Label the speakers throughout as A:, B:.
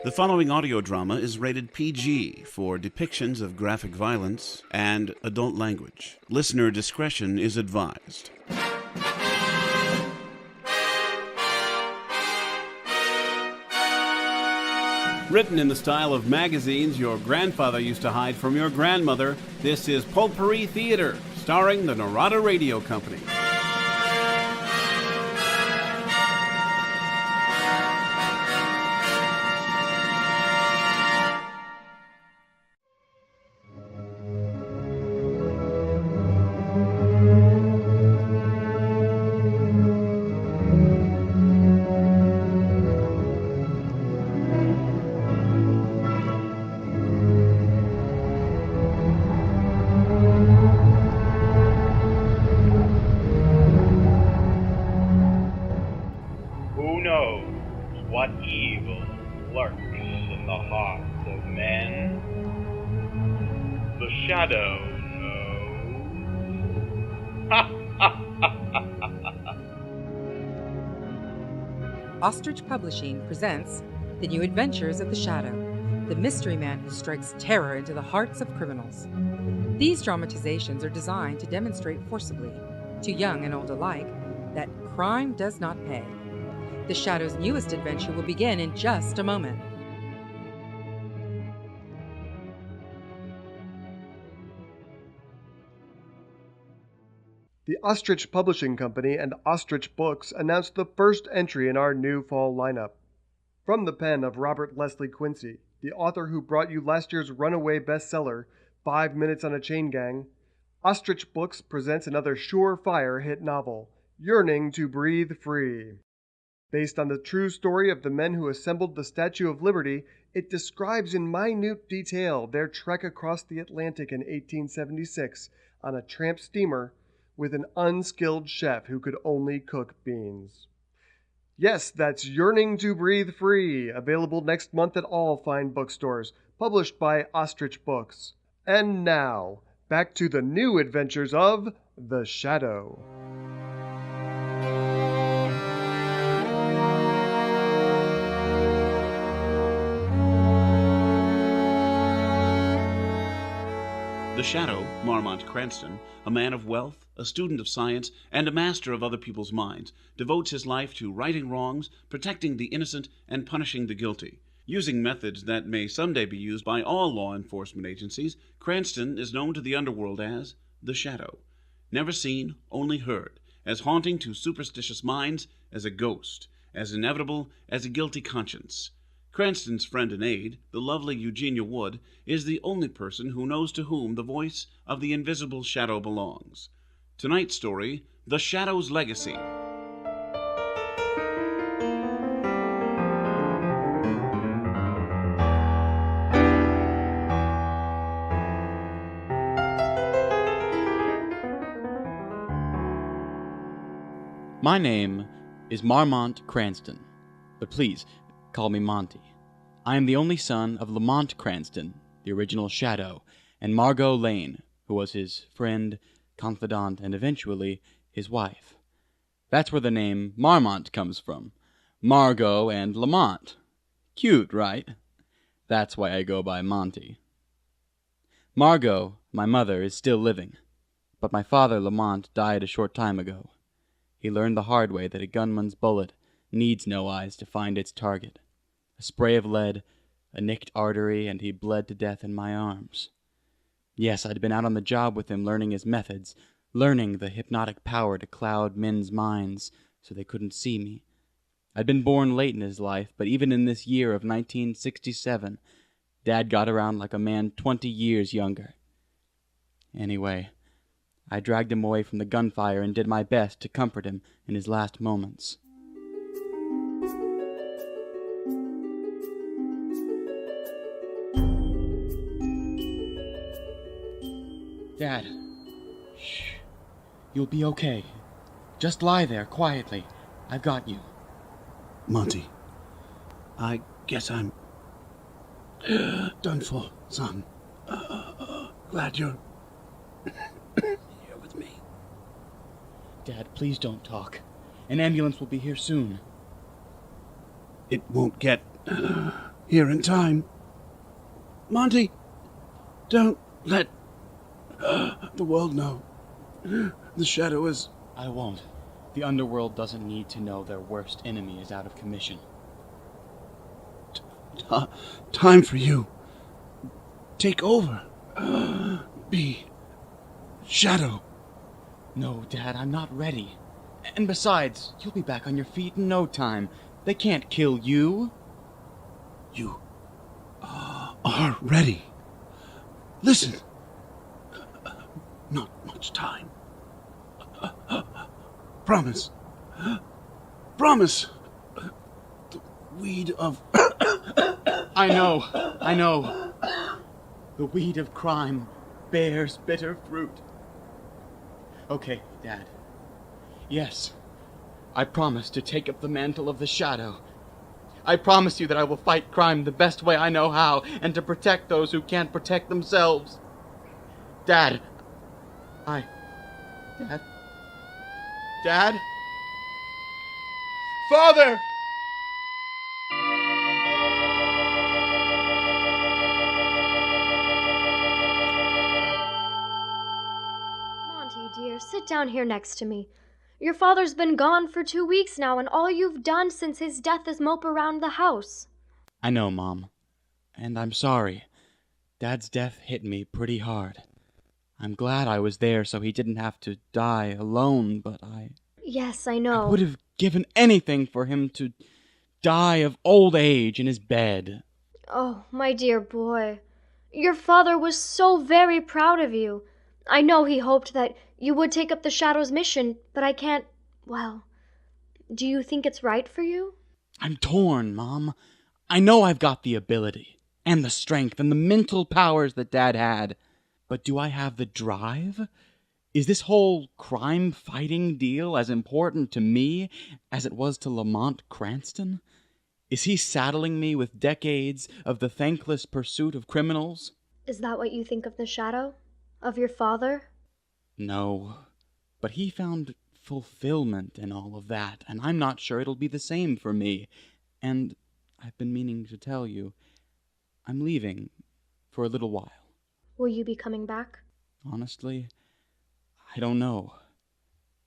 A: The following audio drama is rated PG for depictions of graphic violence and adult language. Listener discretion is advised. Written in the style of magazines your grandfather used to hide from your grandmother, this is Pulp-Pourri Theatre, starring the Narada Radio Company.
B: What evil lurks in the hearts of men? The shadow knows.
C: Ostrich Publishing presents The New Adventures of the Shadow, the mystery man who strikes terror into the hearts of criminals. These dramatizations are designed to demonstrate forcibly, to young and old alike, that crime does not pay. The Shadow's newest adventure will begin in just a moment.
D: The Ostrich Publishing Company and Ostrich Books announced the first entry in our new fall lineup. From the pen of Robert Leslie Quincy, the author who brought you last year's runaway bestseller, 5 Minutes on a Chain Gang, Ostrich Books presents another surefire hit novel, Yearning to Breathe Free. Based on the true story of the men who assembled the Statue of Liberty, it describes in minute detail their trek across the Atlantic in 1876 on a tramp steamer with an unskilled chef who could only cook beans. Yes, that's Yearning to Breathe Free, available next month at all fine bookstores, published by Ostrich Books. And now, back to the new adventures of The Shadow.
A: The Shadow, Marmont Cranston, a man of wealth, a student of science, and a master of other people's minds, devotes his life to righting wrongs, protecting the innocent, and punishing the guilty. Using methods that may someday be used by all law enforcement agencies, Cranston is known to the underworld as The Shadow. Never seen, only heard, as haunting to superstitious minds as a ghost, as inevitable as a guilty conscience. Cranston's friend and aide, the lovely Eugenia Wood, is the only person who knows to whom the voice of the invisible shadow belongs. Tonight's story, The Shadow's Legacy.
E: My name is Marmont Cranston, but please call me Monty. I am the only son of Lamont Cranston, the original Shadow, and Margo Lane, who was his friend, confidant, and eventually his wife. That's where the name Marmont comes from. Margo and Lamont. Cute, right? That's why I go by Monty. Margo, my mother, is still living, but my father, Lamont, died a short time ago. He learned the hard way that a gunman's bullet needs no eyes to find its target. A spray of lead, a nicked artery, and he bled to death in my arms. Yes, I'd been out on the job with him learning his methods, learning the hypnotic power to cloud men's minds so they couldn't see me. I'd been born late in his life, but even in this year of 1967, Dad got around like a man 20 years younger. Anyway, I dragged him away from the gunfire and did my best to comfort him in his last moments. Dad, shh. You'll be okay. Just lie there, quietly. I've got you.
A: Monty, I guess I'm done for, son. Glad you're here with me.
E: Dad, please don't talk. An ambulance will be here soon.
A: It won't get here in time. Monty, don't let the world know. The shadow is...
E: I won't. The underworld doesn't need to know their worst enemy is out of commission.
A: Time for you. Take over. Be Shadow.
E: No, Dad, I'm not ready. And besides, you'll be back on your feet in no time. They can't kill you.
A: You are ready. Listen. Not much time. Promise. Promise. The weed of...
E: I know. The weed of crime bears bitter fruit. Okay, Dad. Yes, I promise to take up the mantle of the shadow. I promise you that I will fight crime the best way I know how, and to protect those who can't protect themselves. Dad. Dad? Father!
F: Monty, dear, sit down here next to me. Your father's been gone for 2 weeks now, and all you've done since his death is mope around the house.
E: I know, Mom. And I'm sorry. Dad's death hit me pretty hard. I'm glad I was there so he didn't have to die alone, but
F: Yes, I know.
E: I would have given anything for him to die of old age in his bed.
F: Oh, my dear boy. Your father was so very proud of you. I know he hoped that you would take up the Shadow's mission, but I can't... Well, do you think it's right for you?
E: I'm torn, Mom. I know I've got the ability, and the strength, and the mental powers that Dad had. But do I have the drive? Is this whole crime-fighting deal as important to me as it was to Lamont Cranston? Is he saddling me with decades of the thankless pursuit of criminals?
F: Is that what you think of the Shadow? Of your father?
E: No, but he found fulfillment in all of that, and I'm not sure it'll be the same for me. And I've been meaning to tell you, I'm leaving for a little while.
F: Will you be coming back?
E: Honestly, I don't know.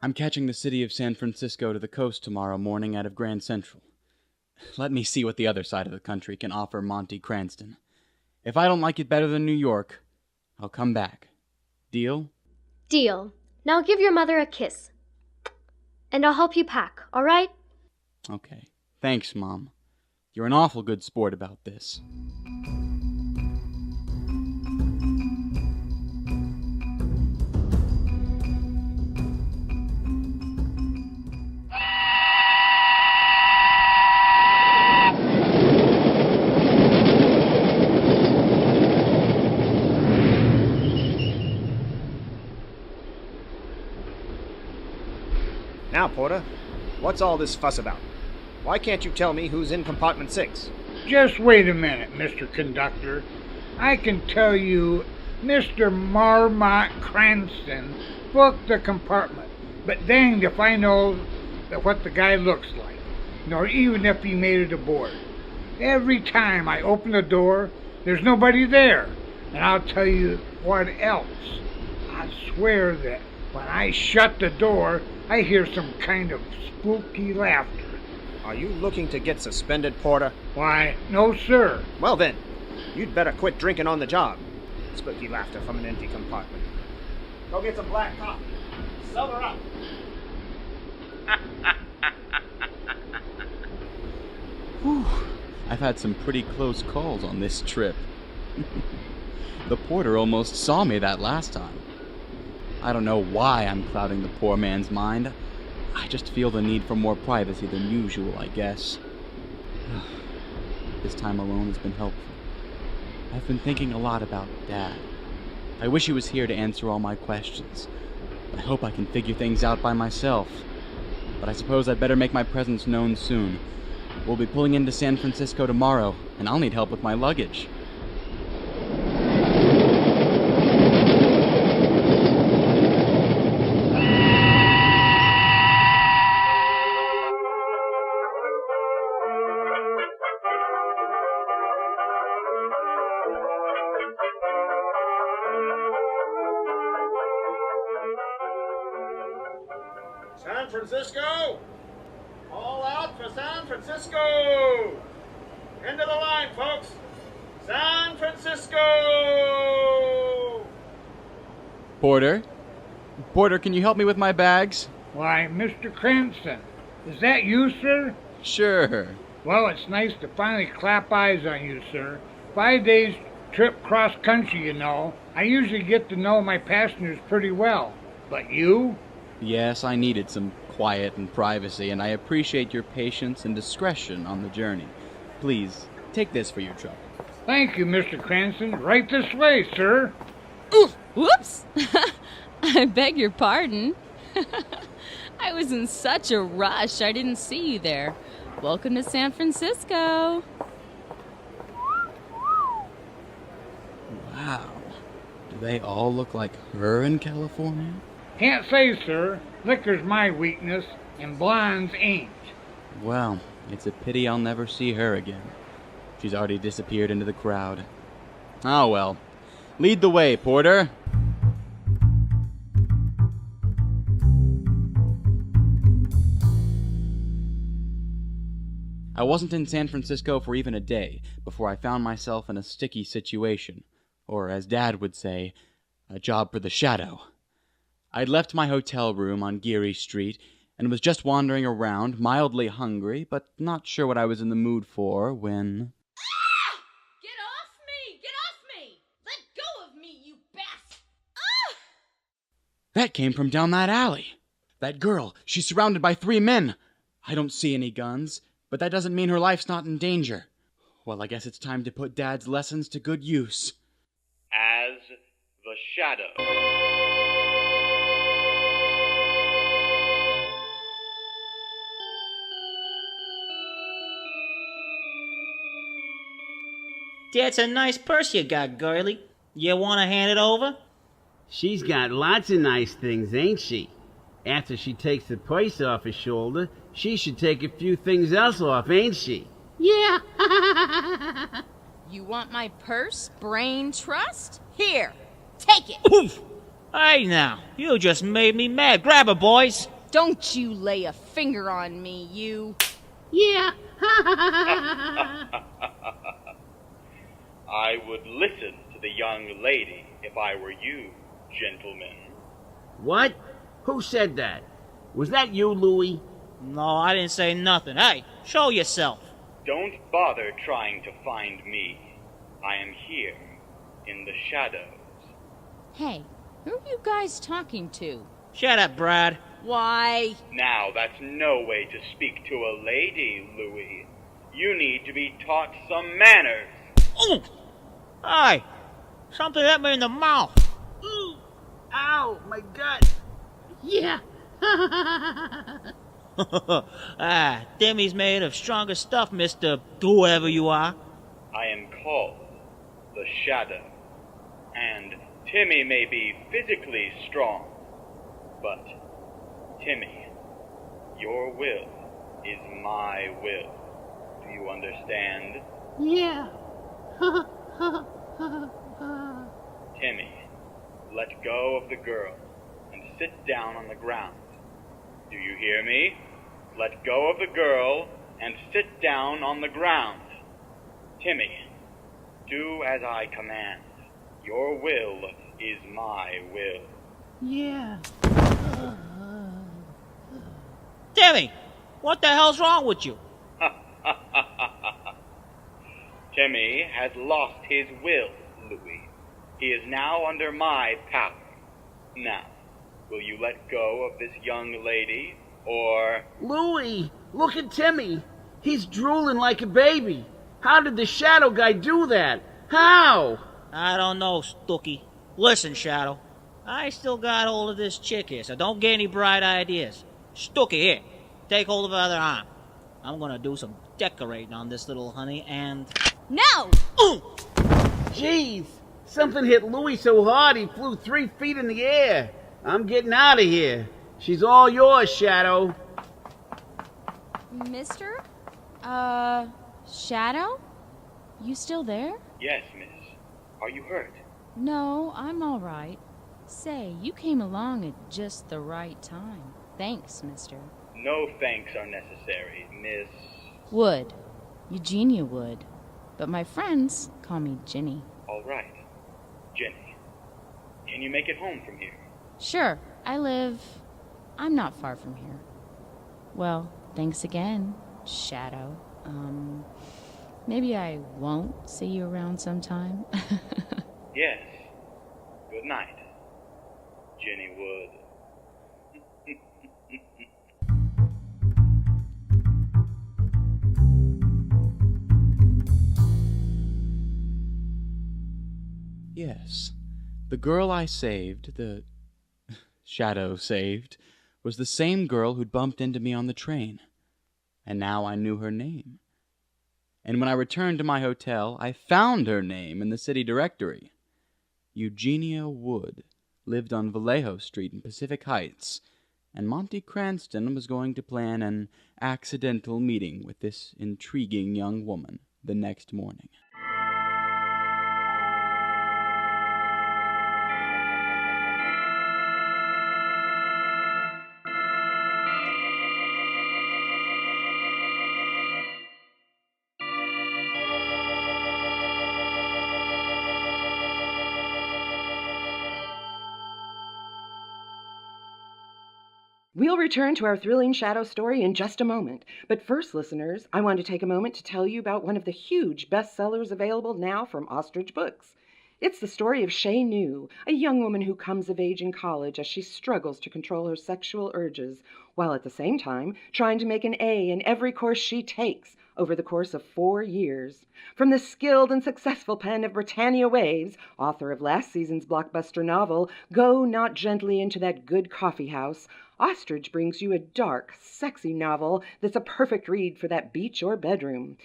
E: I'm catching the city of San Francisco to the coast tomorrow morning out of Grand Central. Let me see what the other side of the country can offer Monty Cranston. If I don't like it better than New York, I'll come back. Deal?
F: Deal. Now give your mother a kiss. And I'll help you pack, all right?
E: Okay. Thanks, Mom. You're an awful good sport about this.
G: Now, Porter, what's all this fuss about? Why can't you tell me who's in compartment 6?
H: Just wait a minute, Mr. Conductor. I can tell you Mr. Marmont Cranston booked the compartment, but danged if I know what the guy looks like, nor even if he made it aboard. Every time I open the door, there's nobody there. And I'll tell you what else. I swear that when I shut the door, I hear some kind of spooky laughter.
G: Are you looking to get suspended, Porter?
H: Why, no, sir.
G: Well then, you'd better quit drinking on the job. Spooky laughter from an empty compartment. Go get some black coffee. Sober up.
E: Whew. I've had some pretty close calls on this trip. The porter almost saw me that last time. I don't know why I'm clouding the poor man's mind. I just feel the need for more privacy than usual, I guess. This time alone has been helpful. I've been thinking a lot about Dad. I wish he was here to answer all my questions. I hope I can figure things out by myself. But I suppose I'd better make my presence known soon. We'll be pulling into San Francisco tomorrow, and I'll need help with my luggage.
G: Francisco! All out for San Francisco! Into the line, folks! San Francisco!
E: Porter? Porter, can you help me with my bags?
H: Why, Mr. Cranston, is that you, sir?
E: Sure.
H: Well, it's nice to finally clap eyes on you, sir. 5 days trip cross country, you know. I usually get to know my passengers pretty well. But you?
E: Yes, I needed some quiet and privacy, and I appreciate your patience and discretion on the journey. Please, take this for your trouble.
H: Thank you, Mr. Cranston. Right this way, sir.
I: Ooh, whoops! I beg your pardon. I was in such a rush, I didn't see you there. Welcome to San Francisco.
E: Wow. Do they all look like her in California?
H: Can't say, sir. Liquor's my weakness, and blondes ain't.
E: Well, it's a pity I'll never see her again. She's already disappeared into the crowd. Oh well. Lead the way, Porter. I wasn't in San Francisco for even a day before I found myself in a sticky situation, or as Dad would say, a job for the shadow. I'd left my hotel room on Geary Street and was just wandering around, mildly hungry, but not sure what I was in the mood for, when...
I: Ah! Get off me! Get off me! Let go of me, you bastard! Ah!
E: That came from down that alley. That girl, she's surrounded by 3 men. I don't see any guns, but that doesn't mean her life's not in danger. Well, I guess it's time to put Dad's lessons to good use.
B: As the Shadow.
J: That's a nice purse you got, girlie. You want to hand it over?
K: She's got lots of nice things, ain't she? After she takes the purse off her shoulder, she should take a few things else off, ain't she?
I: Yeah. You want my purse, brain trust? Here, take it.
J: Oof! Hey now, you just made me mad. Grab her, boys.
I: Don't you lay a finger on me, you.
K: Yeah.
B: I would listen to the young lady if I were you, gentlemen.
K: What? Who said that? Was that you, Louie?
J: No, I didn't say nothing. Hey, show yourself.
B: Don't bother trying to find me. I am here, in the shadows.
I: Hey, who are you guys talking to?
J: Shut up, Brad.
I: Why?
B: Now, that's no way to speak to a lady, Louie. You need to be taught some manners.
J: Ooh! Hey, something hit me in the mouth.
K: Ooh! Ow, my gut. Yeah.
J: Timmy's made of stronger stuff, Mr. Whoever you are.
B: I am called the Shadow, and Timmy may be physically strong, but Timmy, your will is my will. Do you understand?
K: Yeah.
B: Timmy, let go of the girl and sit down on the ground. Do you hear me? Let go of the girl and sit down on the ground. Timmy, do as I command. Your will is my will.
K: Yeah.
J: Timmy, what the hell's wrong with you?
B: Timmy has lost his will, Louis. He is now under my power. Now, will you let go of this young lady, or...
K: Louie, look at Timmy. He's drooling like a baby. How did the shadow guy do that? How?
J: I don't know, Stooky. Listen, Shadow. I still got hold of this chick here, so don't get any bright ideas. Stooky, here. Take hold of her other arm. I'm gonna do some decorating on this little honey, and...
I: No!
J: Ooh!
K: Jeez, something hit Louie so hard he flew 3 feet in the air. I'm getting out of here. She's all yours, Shadow.
I: Mister? Shadow? You still there?
B: Yes, miss. Are you hurt?
I: No, I'm all right. Say, you came along at just the right time. Thanks, mister.
B: No thanks are necessary, Miss...
I: Wood. Eugenia Wood. But my friends call me Ginny.
B: All right. Jenny, can you make it home from here?
I: Sure, I'm not far from here. Well, thanks again, Shadow. Maybe I won't see you around sometime.
B: Yes. Good night, Jenny Wood.
E: Yes, the girl I saved, the Shadow saved, was the same girl who'd bumped into me on the train. And now I knew her name. And when I returned to my hotel, I found her name in the city directory. Eugenia Wood lived on Vallejo Street in Pacific Heights, and Monty Cranston was going to plan an accidental meeting with this intriguing young woman the next morning.
L: We'll return to our thrilling shadow story in just a moment. But first, listeners, I want to take a moment to tell you about one of the huge bestsellers available now from Ostrich Books. It's the story of Shay New, a young woman who comes of age in college as she struggles to control her sexual urges, while at the same time trying to make an A in every course she takes over the course of 4 years. From the skilled and successful pen of Britannia Waves, author of last season's blockbuster novel, Go Not Gently Into That Good Coffee House, Ostrich brings you a dark, sexy novel that's a perfect read for that beach or bedroom.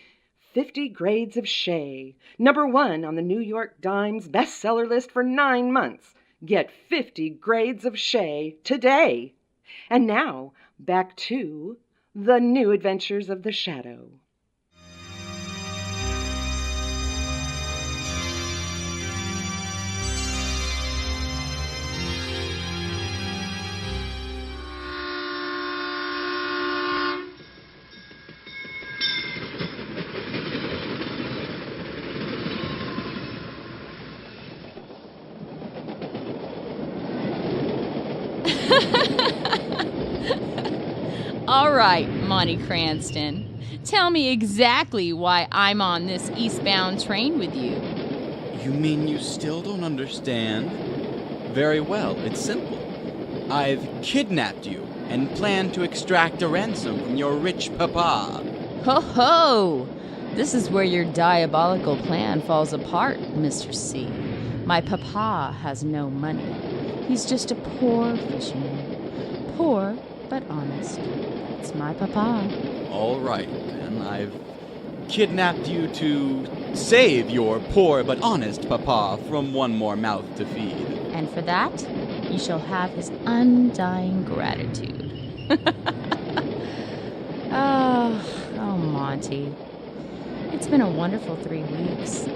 L: 50 Grades of Shay, #1 on the New York Times bestseller list for 9 months. Get 50 Grades of Shay today. And now, back to The New Adventures of the Shadow.
I: All right, Monty Cranston. Tell me exactly why I'm on this eastbound train with you.
E: You mean you still don't understand? Very well, it's simple. I've kidnapped you and plan to extract a ransom from your rich papa.
I: Ho ho! This is where your diabolical plan falls apart, Mr. C. My papa has no money. He's just a poor fisherman. Poor, but honest. That's my papa.
E: All right, then. I've kidnapped you to save your poor but honest papa from one more mouth to feed.
I: And for that, you shall have his undying gratitude. Oh, Monty. It's been a wonderful 3 weeks.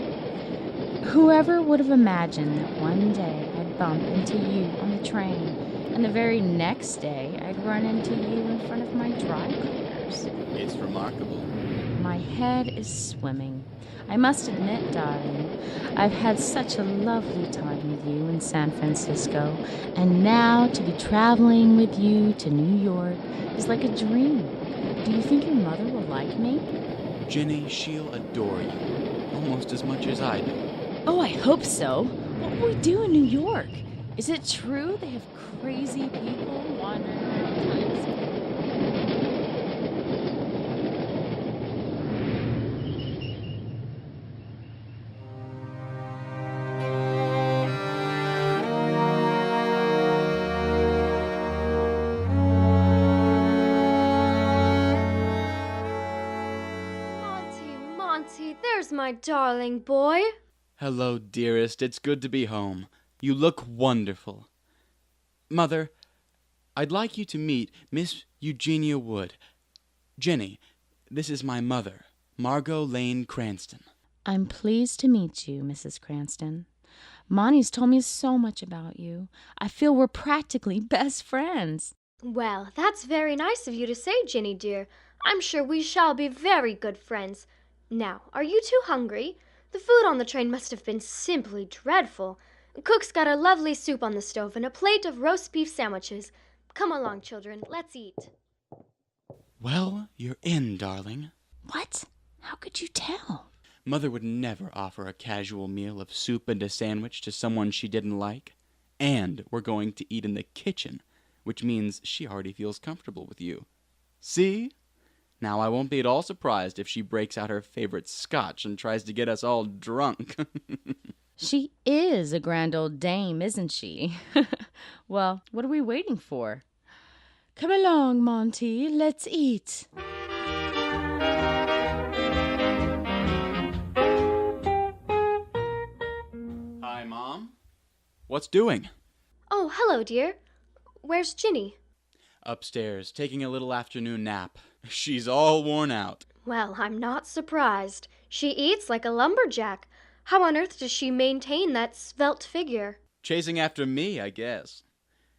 I: Whoever would have imagined that one day I'd bump into you on the train, and the very next day I'd run into you in front of my dry cleaners.
E: It's remarkable.
I: My head is swimming. I must admit, darling, I've had such a lovely time with you in San Francisco, and now to be traveling with you to New York is like a dream. Do you think your mother will like me?
E: Ginny, she'll adore you, almost as much as I do.
I: Oh, I hope so. What will we do in New York? Is it true they have crazy people wandering around Times Square?
F: Monty, there's my darling boy.
E: Hello, dearest. It's good to be home. You look wonderful. Mother, I'd like you to meet Miss Eugenia Wood. Jenny, this is my mother, Margo Lane Cranston.
I: I'm pleased to meet you, Mrs. Cranston. Monty's told me so much about you. I feel we're practically best friends.
F: Well, that's very nice of you to say, Ginny dear. I'm sure we shall be very good friends. Now, are you too hungry? The food on the train must have been simply dreadful. Cook's got a lovely soup on the stove and a plate of roast beef sandwiches. Come along, children, let's eat.
E: Well, you're in, darling.
I: What? How could you tell?
E: Mother would never offer a casual meal of soup and a sandwich to someone she didn't like. And we're going to eat in the kitchen, which means she already feels comfortable with you. See? Now I won't be at all surprised if she breaks out her favorite scotch and tries to get us all drunk.
I: She is a grand old dame, isn't she? Well, what are we waiting for? Come along, Monty, let's eat.
E: Hi, Mom. What's doing?
F: Oh, hello, dear. Where's Ginny?
E: Upstairs, taking a little afternoon nap. She's all worn out.
F: Well, I'm not surprised. She eats like a lumberjack. How on earth does she maintain that svelte figure?
E: Chasing after me, I guess.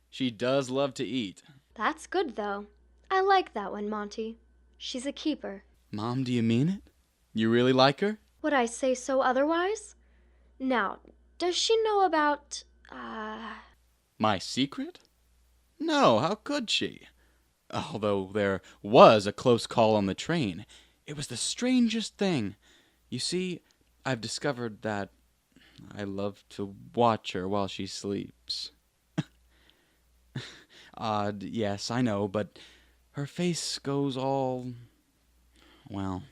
E: She does love to eat.
F: That's good, though. I like that one, Monty. She's a keeper.
E: Mom, do you mean it? You really like her?
F: Would I say so otherwise? Now, does she know about,
E: My secret? No, how could she? Although there was a close call on the train. It was the strangest thing. You see, I've discovered that I love to watch her while she sleeps. Odd, yes, I know, but her face goes all... well...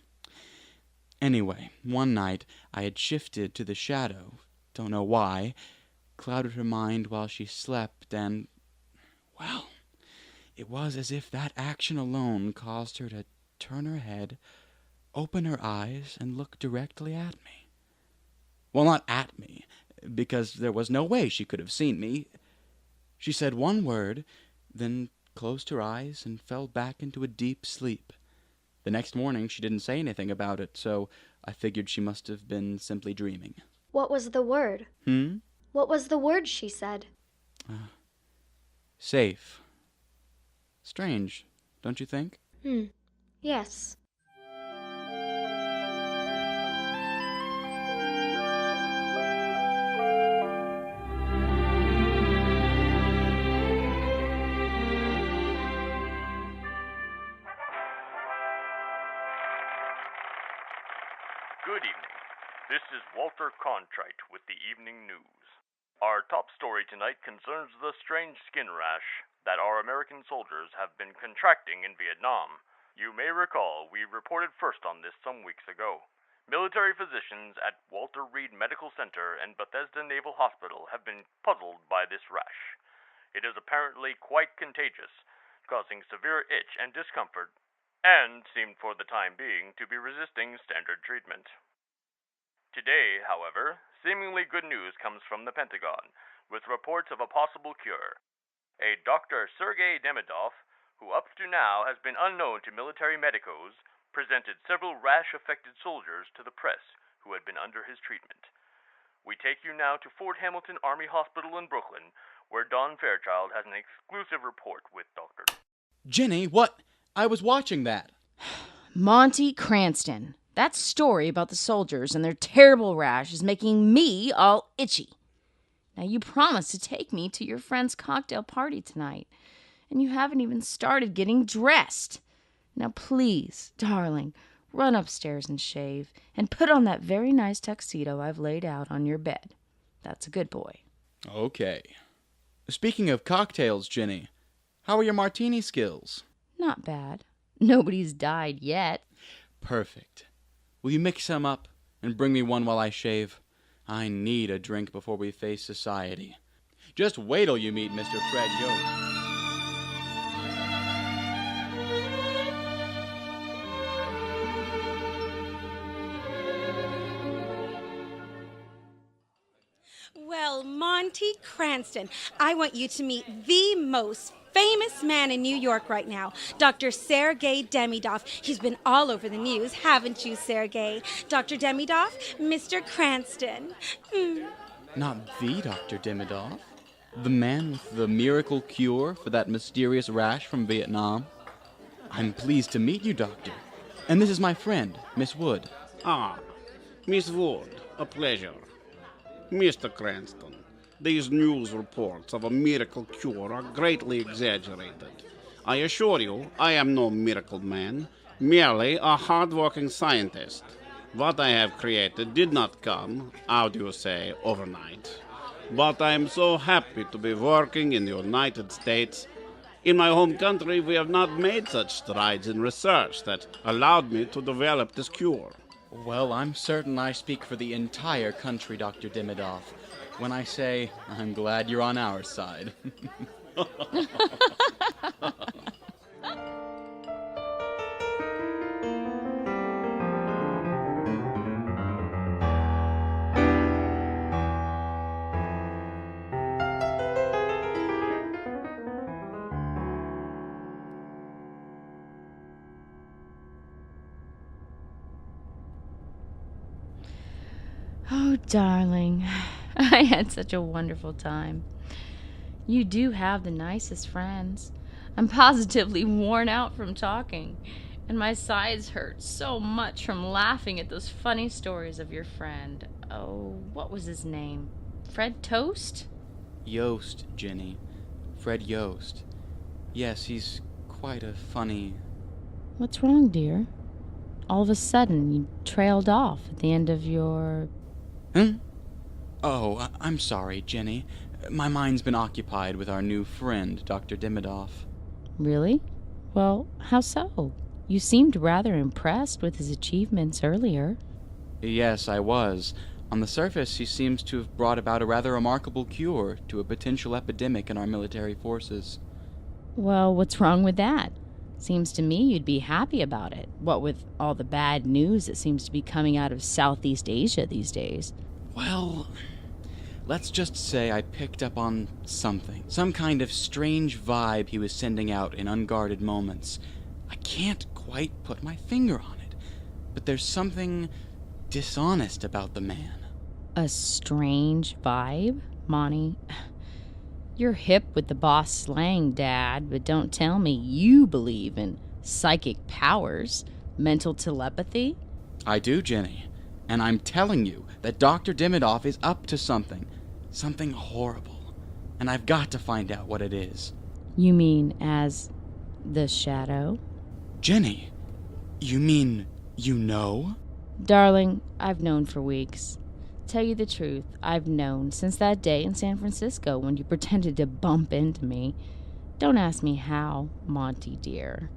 E: Anyway, one night I had shifted to the shadow, don't know why, clouded her mind while she slept, and... well, it was as if that action alone caused her to turn her head, open her eyes, and look directly at me. Well, not at me, because there was no way she could have seen me. She said one word, then closed her eyes and fell back into a deep sleep. The next morning she didn't say anything about it, so I figured she must have been simply dreaming.
F: what was the word? What was the word she said?
E: Safe. Strange, don't you think?
F: Yes.
B: Good evening. This is Walter Contrite with the Evening News. Our top story tonight concerns the strange skin rash that our American soldiers have been contracting in Vietnam. You may recall we reported first on this some weeks ago. Military physicians at Walter Reed Medical Center and Bethesda Naval Hospital have been puzzled by this rash. It is apparently quite contagious, causing severe itch and discomfort, and seemed for the time being to be resisting standard treatment. Today, however, seemingly good news comes from the Pentagon, with reports of a possible cure. A Dr. Sergei Demidov, who up to now has been unknown to military medicos, presented several rash-affected soldiers to the press who had been under his treatment. We take you now to Fort Hamilton Army Hospital in Brooklyn, where Don Fairchild has an exclusive report with Dr.
E: Ginny, what? I was watching that.
I: Monty Cranston. That story about the soldiers and their terrible rash is making me all itchy. Now, you promised to take me to your friend's cocktail party tonight, and you haven't even started getting dressed. Now, please, darling, run upstairs and shave, and put on that very nice tuxedo I've laid out on your bed. That's a good boy.
E: Okay. Speaking of cocktails, Ginny, how are your martini skills?
I: Not bad. Nobody's died yet.
E: Perfect. Will you mix some up and bring me one while I shave? I need a drink before we face society. Just wait till you meet Mr. Fred Yost.
M: Well, Monty Cranston, I want you to meet the most famous man in New York right now, Dr. Sergei Demidov. He's been all over the news, haven't you, Sergei? Dr. Demidov, Mr. Cranston.
E: Not the Dr. Demidov. The man with the miracle cure for that mysterious rash from Vietnam? I'm pleased to meet you, Doctor. And this is my friend, Miss Wood.
K: Ah, Miss Wood, a pleasure. Mr. Cranston, these news reports of a miracle cure are greatly exaggerated. I assure you, I am no miracle man, merely a hard-working scientist. What I have created did not come, how do you say, overnight. But I am so happy to be working in the United States. In my home country, we have not made such strides in research that allowed me to develop this cure.
E: Well, I'm certain I speak for the entire country, Dr. Demidoff, when I say I'm glad you're on our side.
I: Oh, darling, I had such a wonderful time. You do have the nicest friends. I'm positively worn out from talking, and my sides hurt so much from laughing at those funny stories of your friend. Oh, what was his name? Fred Toast?
E: Yost, Jenny. Fred Yost. Yes, he's quite a funny...
I: What's wrong, dear? All of a sudden, you trailed off at the end of your...
E: Oh, I'm sorry, Jenny. My mind's been occupied with our new friend, Dr. Demidoff.
I: Really? Well, how so? You seemed rather impressed with his achievements earlier.
E: Yes, I was. On the surface, he seems to have brought about a rather remarkable cure to a potential epidemic in our military forces.
I: Well, what's wrong with that? Seems to me you'd be happy about it. What with all the bad news that seems to be coming out of Southeast Asia these days.
E: Well, let's just say I picked up on something. Some kind of strange vibe he was sending out in unguarded moments. I can't quite put my finger on it, but there's something dishonest about the man.
I: A strange vibe, Monty? You're hip with the boss slang, Dad, but don't tell me you believe in psychic powers, mental telepathy.
E: I do, Jenny, and I'm telling you that Dr. Demidoff is up to something horrible, and I've got to find out what it is.
I: You mean as the Shadow?
E: Jenny, you mean you know?
I: Darling, I've known for weeks. Tell you the truth, I've known since that day in San Francisco when you pretended to bump into me. Don't ask me how, Monty dear.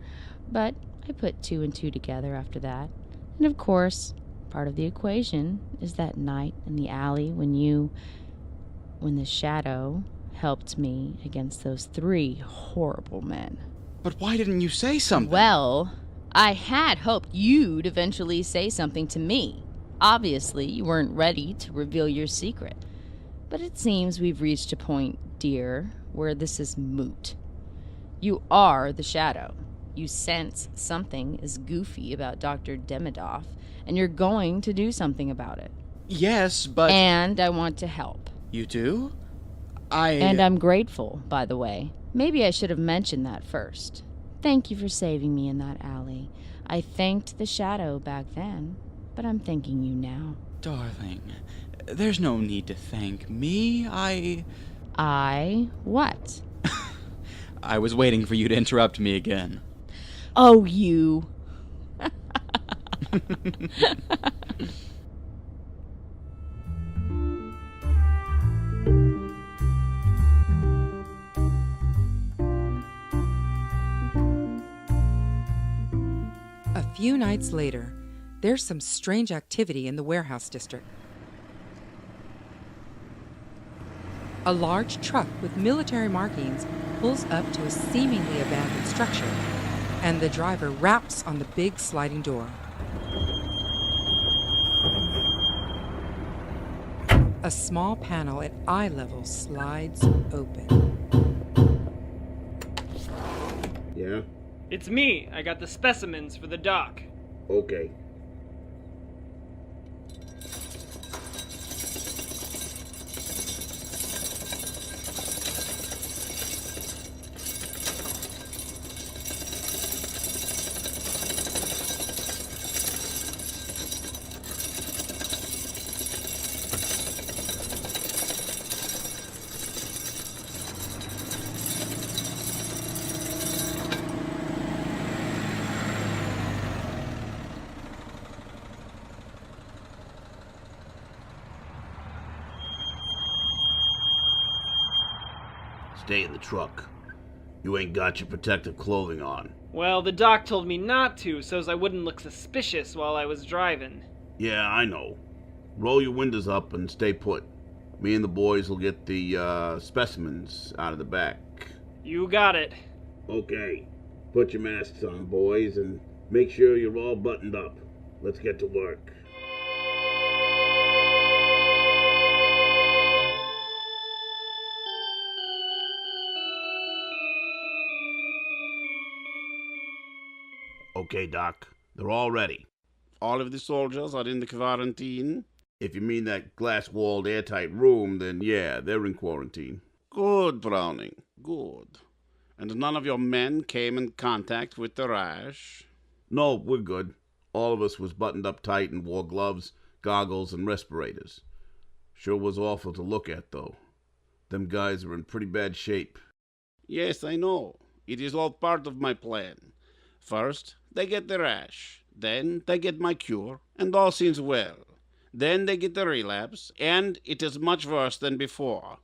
I: But I put two and two together after that. And of course, part of the equation is that night in the alley when the Shadow helped me against those 3 horrible men.
E: But why didn't you say something?
I: Well, I had hoped you'd eventually say something to me. Obviously, you weren't ready to reveal your secret. But it seems we've reached a point, dear, where this is moot. You are the Shadow. You sense something is goofy about Dr. Demidoff, and you're going to do something about it.
E: Yes, but...
I: And I want to help.
E: You do?
I: And I'm grateful, by the way. Maybe I should have mentioned that first. Thank you for saving me in that alley. I thanked the Shadow back then, but I'm thanking you now.
E: Darling, there's no need to thank me.
I: What?
E: I was waiting for you to interrupt me again.
I: Oh, you.
C: A few nights later, there's some strange activity in the warehouse district. A large truck with military markings pulls up to a seemingly abandoned structure, and the driver raps on the big sliding door. A small panel at eye level slides open.
K: Yeah?
N: It's me. I got the specimens for the doc.
K: Okay. stay in the truck. You ain't got your protective clothing on.
N: Well, the doc told me not to, so's I wouldn't look suspicious while I was driving.
K: Yeah, I know. Roll your windows up and stay put. Me and the boys will get the specimens out of the back.
N: You got it.
K: Okay. Put your masks on, boys, and make sure you're all buttoned up. Let's get to work. Okay, Doc. They're all ready. All of the soldiers are in the quarantine? If you mean that glass-walled, airtight room, then yeah, they're in quarantine. Good, Browning. Good. And none of your men came in contact with the rash? No, we're good. All of us was buttoned up tight and wore gloves, goggles, and respirators. Sure was awful to look at, though. Them guys are in pretty bad shape. Yes, I know. It is all part of my plan. First, they get the rash. Then they get my cure, and all seems well. Then they get the relapse, and it is much worse than before.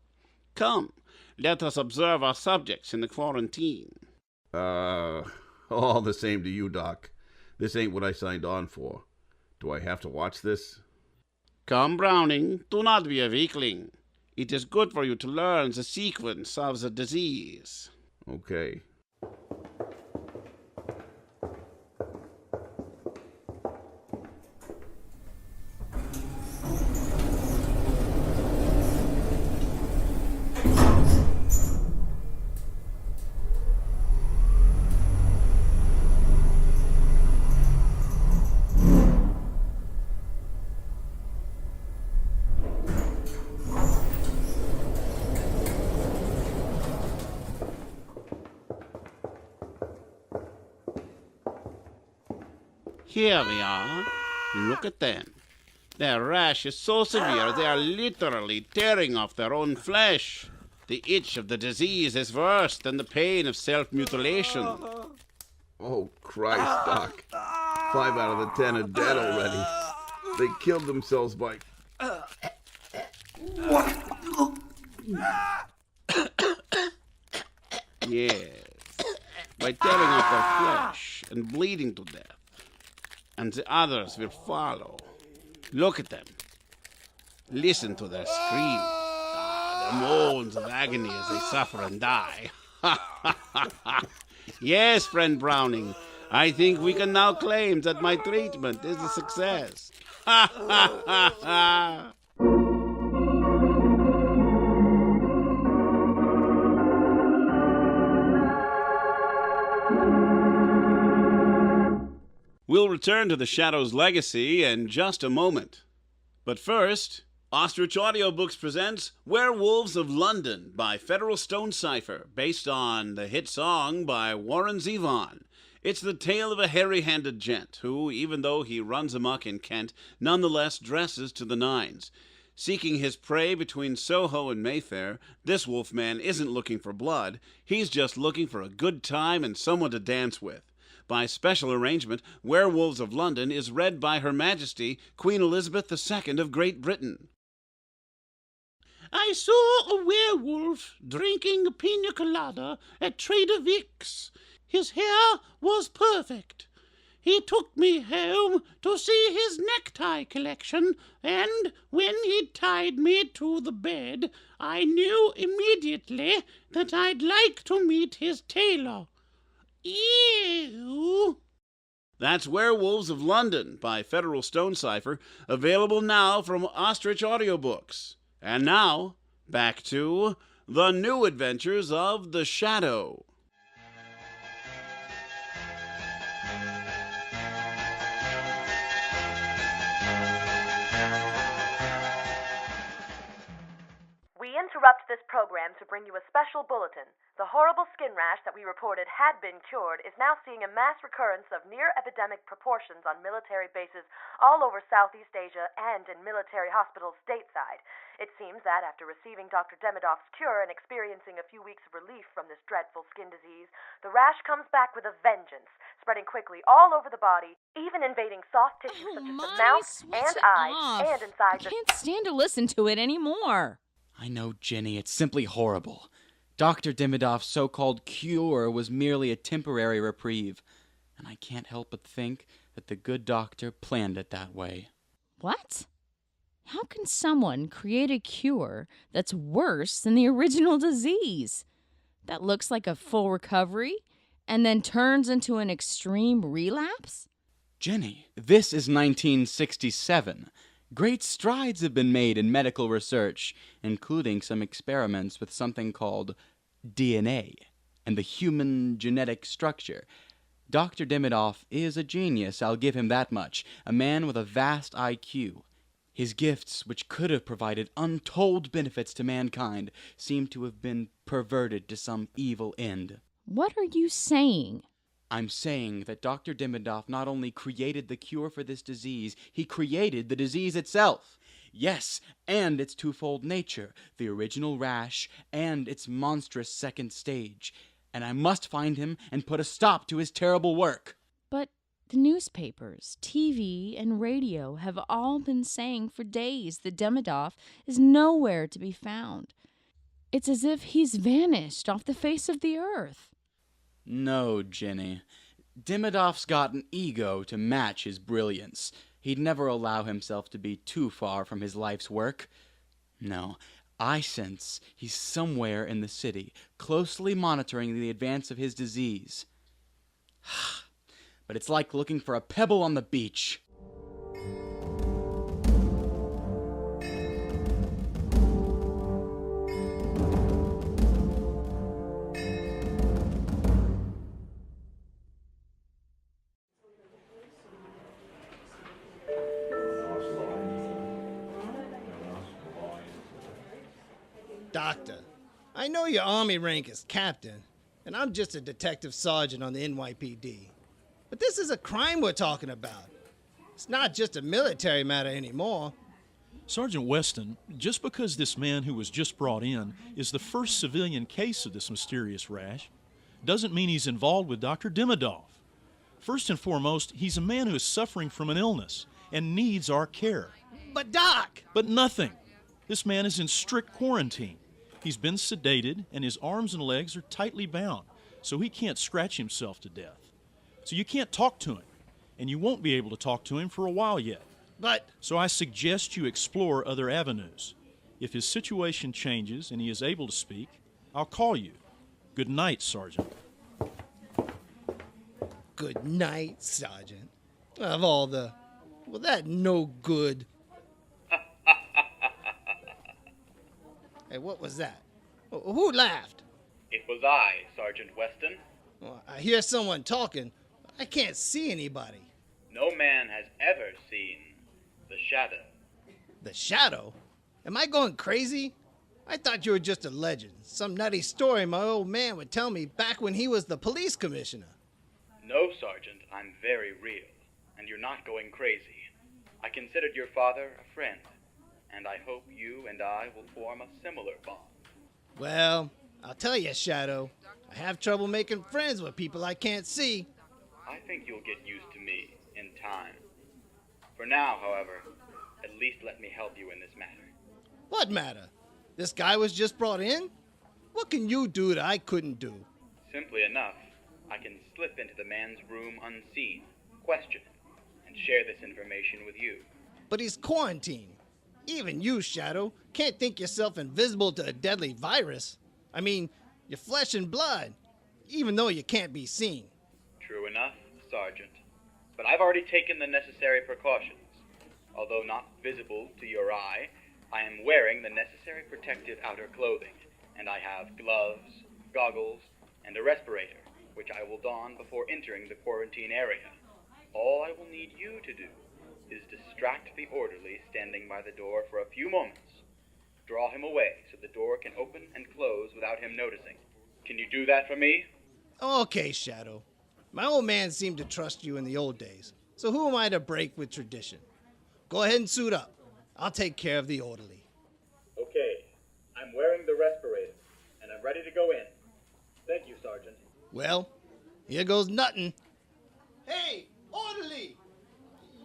K: Come, let us observe our subjects in the quarantine. All the same to you, Doc. This ain't what I signed on for. Do I have to watch this? Come, Browning, do not be a weakling. It is good for you to learn the sequence of the disease. Okay. Here we are. Look at them. Their rash is so severe they are literally tearing off their own flesh. The itch of the disease is worse than the pain of self-mutilation. Oh, Christ, Doc. 5 out of the 10 are dead already. They killed themselves by... Yes. By tearing off their flesh and bleeding to death. And the others will follow. Look at them. Listen to their screams. Their moans of agony as they suffer and die. Yes, friend Browning, I think we can now claim that my treatment is a success. We'll return to the Shadow's legacy in just a moment. But first, Ostrich Audiobooks presents Werewolves of London by Federal Stone Cipher, based on the hit song by Warren Zevon. It's the tale of a hairy-handed gent who, even though he runs amok in Kent, nonetheless dresses to the nines. Seeking his prey between Soho and Mayfair, this wolfman isn't looking for blood. He's just looking for a good time and someone to dance with. By special arrangement, Werewolves of London is read by Her Majesty Queen Elizabeth II of Great Britain. I saw a werewolf drinking a pina colada at Trader Vic's. His hair was perfect. He took me home to see his necktie collection, and when he tied me to the bed, I knew immediately that I'd like to meet his tailor. Ew. That's Werewolves of London by Federal Stone Cipher, available now from Ostrich Audiobooks. And now, back to The New Adventures of the Shadow.
O: We interrupt this program to bring you a special bulletin. The horrible skin rash that we reported had been cured is now seeing a mass recurrence of near-epidemic proportions on military bases all over Southeast Asia and in military hospitals stateside. It seems that after receiving Dr. Demidov's cure and experiencing a few weeks of relief from this dreadful skin disease, the rash comes back with a vengeance, spreading quickly all over the body, even invading soft tissues such as the mouth and eyes and inside the...
I: I can't stand to listen to it anymore.
E: I know, Jenny, it's simply horrible. Dr. Dimidov's so-called cure was merely a temporary reprieve, and I can't help but think that the good doctor planned it that way.
I: What? How can someone create a cure that's worse than the original disease? That looks like a full recovery and then turns into an extreme relapse?
E: Jenny, this is 1967. Great strides have been made in medical research, including some experiments with something called DNA and the human genetic structure. Dr. Dimidov is a genius, I'll give him that much, a man with a vast IQ. His gifts, which could have provided untold benefits to mankind, seem to have been perverted to some evil end.
I: What are you saying?
E: I'm saying that Dr. Dimidov not only created the cure for this disease, he created the disease itself. Yes, and its twofold nature, the original rash and its monstrous second stage. And I must find him and put a stop to his terrible work.
I: But the newspapers, TV, and radio have all been saying for days that Demidov is nowhere to be found. It's as if he's vanished off the face of the earth.
E: No, Jenny. Dimidov's got an ego to match his brilliance. He'd never allow himself to be too far from his life's work. No, I sense he's somewhere in the city, closely monitoring the advance of his disease. But it's like looking for a pebble on the beach.
P: Doctor, I know your Army rank is captain, and I'm just a detective sergeant on the NYPD. But this is a crime we're talking about. It's not just a military matter anymore.
Q: Sergeant Weston, just because this man who was just brought in is the first civilian case of this mysterious rash, doesn't mean he's involved with Dr. Dimidov. First and foremost, he's a man who is suffering from an illness and needs our care.
P: But Doc!
Q: But nothing. This man is in strict quarantine. He's been sedated, and his arms and legs are tightly bound, so he can't scratch himself to death. So you can't talk to him, and you won't be able to talk to him for a while yet.
P: But...
Q: So I suggest you explore other avenues. If his situation changes and he is able to speak, I'll call you. Good night, Sergeant.
P: Good night, Sergeant. Of all the... Well, that no good... Hey, what was that? Who laughed?
B: It was I, Sergeant Weston.
P: Well, I hear someone talking. I can't see anybody.
B: No man has ever seen the shadow.
P: The shadow? Am I going crazy? I thought you were just a legend. Some nutty story my old man would tell me back when he was the police commissioner.
B: No, Sergeant, I'm very real, and you're not going crazy. I considered your father a friend, and I hope you and I will form a similar bond.
P: Well, I'll tell you, Shadow, I have trouble making friends with people I can't see.
B: I think you'll get used to me in time. For now, however, at least let me help you in this matter.
P: What matter? This guy was just brought in? What can you do that I couldn't do?
B: Simply enough, I can slip into the man's room unseen, question him, and share this information with you.
P: But he's quarantined. Even you, Shadow, can't think yourself invisible to a deadly virus. I mean, you're flesh and blood, even though you can't be seen.
B: True enough, Sergeant. But I've already taken the necessary precautions. Although not visible to your eye, I am wearing the necessary protective outer clothing, and I have gloves, goggles, and a respirator, which I will don before entering the quarantine area. All I will need you to do is distract the orderly standing by the door for a few moments. Draw him away so the door can open and close without him noticing. Can you do that for me?
P: Okay, Shadow. My old man seemed to trust you in the old days, so who am I to break with tradition? Go ahead and suit up. I'll take care of the orderly.
B: Okay, I'm wearing the respirator, and I'm ready to go in. Thank you, Sergeant.
P: Well, here goes nothing. Hey, orderly!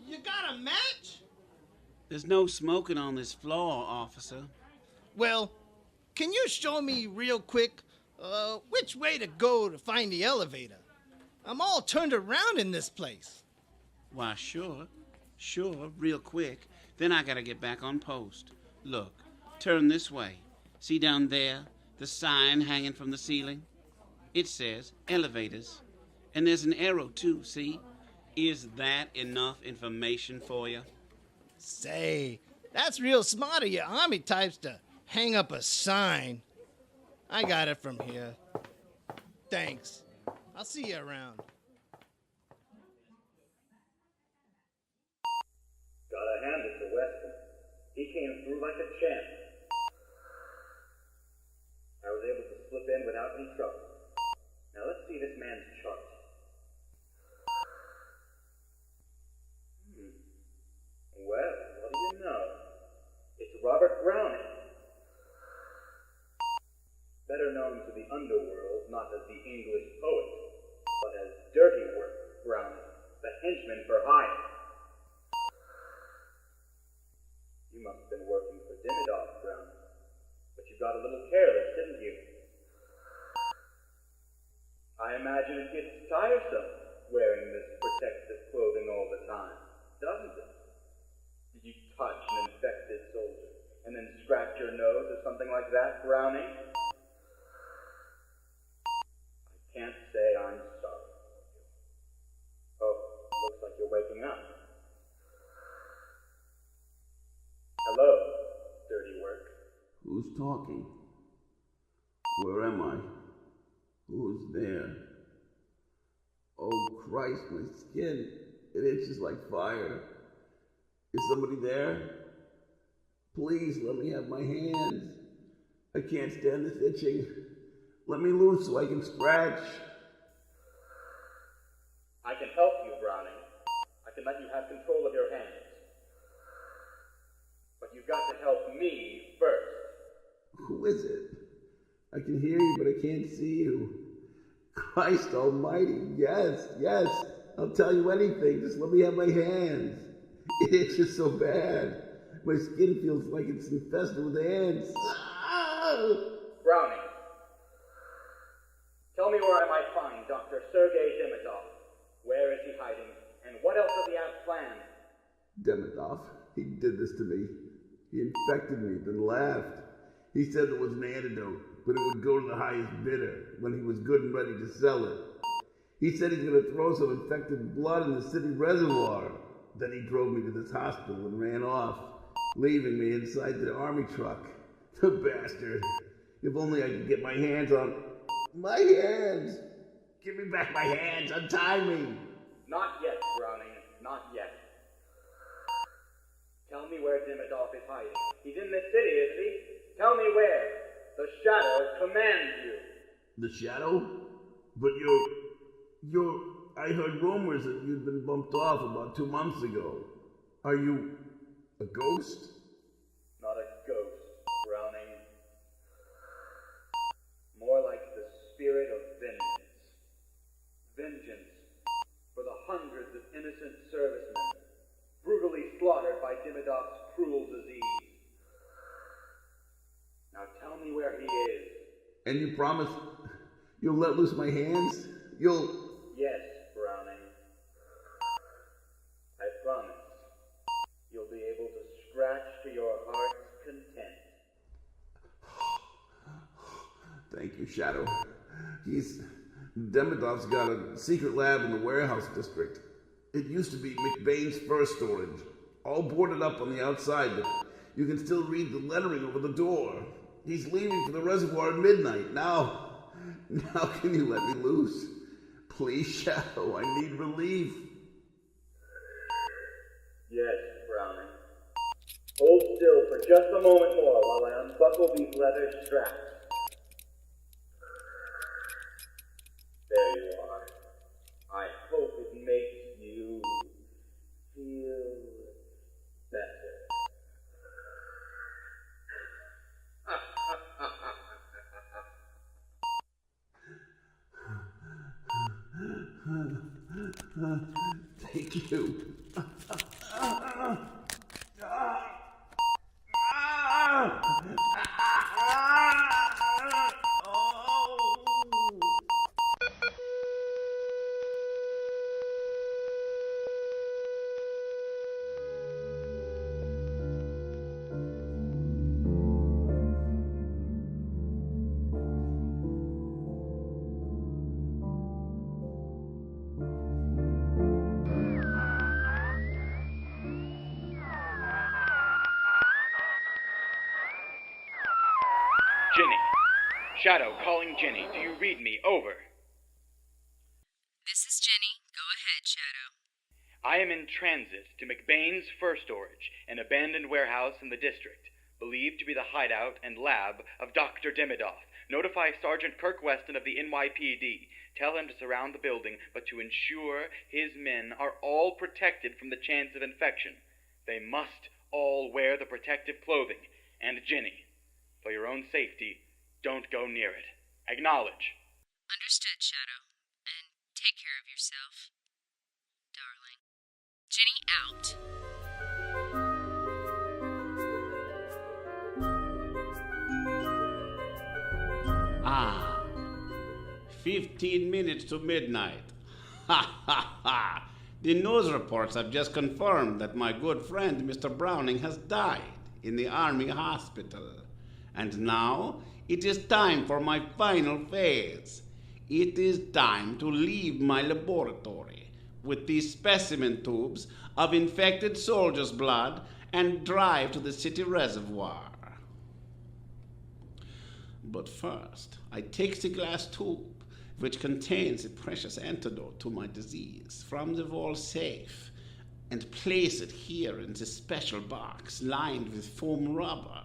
P: You got a match?
K: There's no smoking on this floor, officer.
P: Well, can you show me real quick Which way to go to find the elevator? I'm all turned around in this place.
K: Why, sure, real quick. Then I gotta get back on post. Look, turn this way. See down there, the sign hanging from the ceiling? It says elevators. And there's an arrow, too, see? Is that enough information for you?
P: Say, that's real smart of you army types to hang up a sign. I got it from here. Thanks. I'll see you around.
B: Gotta hand it to Weston. He came through like a champ. I was able to slip in without any trouble. Now let's see this man's chart. Well, what do you know? It's Robert Browning. Better known to the underworld not as the English poet, but as Dirty Work Browning, the henchman for hire. You must have been working for Dimidoff, Browning, but you got a little careless, didn't you? I imagine it gets tiresome wearing this protective clothing all the time, doesn't it? Did you touch an infected soldier and then scratch your nose or something like that, Browning? I can't say I'm sorry. Oh, looks like you're waking up. Hello, Dirty Work.
K: Who's talking? Where am I? Who's there? Oh, Christ, my skin. It itches like fire. Is somebody there? Please, let me have my hands. I can't stand this itching. Let me loose so I can scratch.
B: I can help you, Browning. I can let you have control of your hands. But you've got to help me first.
K: Who is it? I can hear you, but I can't see you. Christ almighty, yes. I'll tell you anything. Just let me have my hands. It itches so bad. My skin feels like it's infested with ants.
B: Browning, tell me where I might find Dr. Sergei Demidov. Where is he hiding? And what else does he have planned?
K: Demidov, he did this to me. He infected me, then laughed. He said there was an antidote, but it would go to the highest bidder when he was good and ready to sell it. He said he's going to throw some infected blood in the city reservoir. Then he drove me to this hospital and ran off, leaving me inside the army truck. The bastard. If only I could get my hands on... My hands! Give me back my hands! Untie me!
B: Not yet, Browning. Not yet. Tell me where Demidov is hiding. He's in this city, isn't he? Tell me where. The Shadow commands you.
K: The Shadow? But you're... I heard rumors that you'd been bumped off about 2 months ago. Are you a ghost?
B: Not a ghost, Browning. More like the spirit of vengeance. Vengeance for the hundreds of innocent servicemen brutally slaughtered by Dimidov's cruel disease. Now tell me where he is.
K: And you promise you'll let loose my hands? You'll...
B: Yes, Browning. I promise. You'll be able to scratch to your heart's content.
K: Thank you, Shadow. Demidov's got a secret lab in the warehouse district. It used to be McBain's first storage, all boarded up on the outside, but you can still read the lettering over the door. He's leaving for the reservoir at midnight. Now can you let me loose? Please, Shadow, I need relief.
B: Yes, Browning. Hold still for just a moment more while I unbuckle these leather straps. There you are. I hope it makes you feel better.
K: Thank you. Oh.
B: Ginny. Shadow calling Ginny. Do you read me? Over.
R: This is Ginny. Go ahead, Shadow.
B: I am in transit to McBain's Fur Storage, an abandoned warehouse in the district, believed to be the hideout and lab of Dr. Demidoff. Notify Sergeant Kirk Weston of the NYPD. Tell him to surround the building, but to ensure his men are all protected from the chance of infection. They must all wear the protective clothing. And Ginny, for your own safety, don't go near it. Acknowledge.
R: Understood, Shadow. And take care of yourself, darling. Ginny out.
K: Ah, 15 minutes to midnight. Ha ha ha! The news reports have just confirmed that my good friend Mr. Browning has died in the Army hospital. And now it is time for my final phase. It is time to leave my laboratory with these specimen tubes of infected soldiers' blood and drive to the city reservoir. But first, I take the glass tube, which contains a precious antidote to my disease, from the wall safe, and place it here in this special box lined with foam rubber.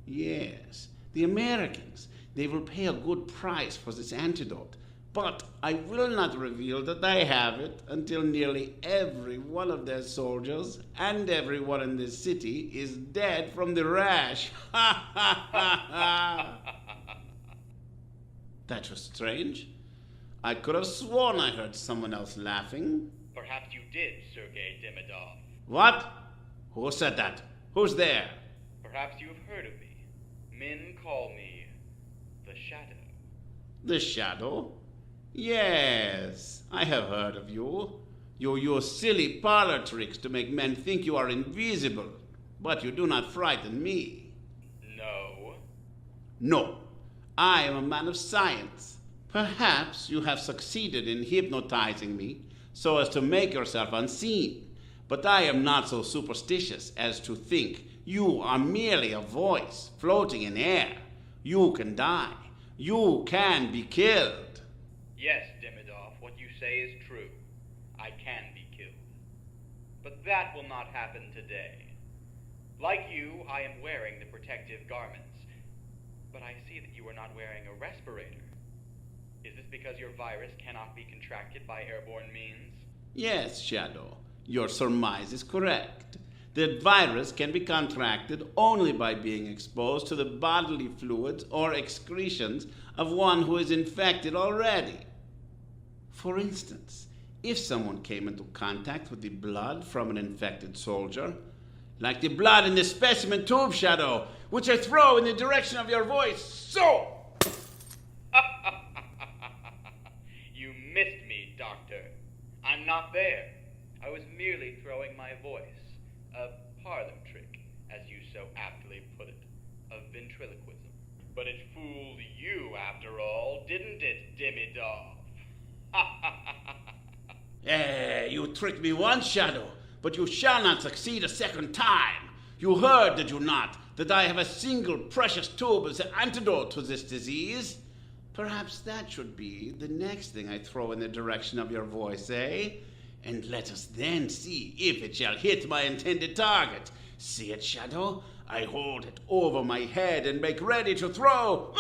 K: Yes, the Americans, they will pay a good price for this antidote, but I will not reveal that I have it until nearly every one of their soldiers and everyone in this city is dead from the rash. Ha ha ha ha! That was strange. I could have sworn I heard someone else laughing.
B: Perhaps you did, Sergei Demidov.
K: What? Who said that? Who's there?
B: Perhaps you have heard of me. Men call me the Shadow.
K: The Shadow? Yes, I have heard of you. You use silly parlor tricks to make men think you are invisible, but you do not frighten me.
B: No.
K: No, I am a man of science. Perhaps you have succeeded in hypnotizing me so as to make yourself unseen, but I am not so superstitious as to think you are merely a voice floating in air. You can die. You can be killed.
B: Yes, Demidov, what you say is true. I can be killed. But that will not happen today. Like you, I am wearing the protective garments. But I see that you are not wearing a respirator. Is this because your virus cannot be contracted by airborne means?
K: Yes, Shadow. Your surmise is correct. The virus can be contracted only by being exposed to the bodily fluids or excretions of one who is infected already. For instance, if someone came into contact with the blood from an infected soldier, like the blood in the specimen tube, Shadow, which I throw in the direction of your voice, so!
B: You missed me, Doctor. I'm not there. I was merely throwing my voice. A parlor trick, as you so aptly put it, of ventriloquism. But it fooled you, after all, didn't it, Demidov?
K: You tricked me once, Shadow, but you shall not succeed a second time. You heard, did you not, that I have a single precious tube as an antidote to this disease? Perhaps that should be the next thing I throw in the direction of your voice, eh? And let us then see if it shall hit my intended target. See it, Shadow? I hold it over my head and make ready to throw.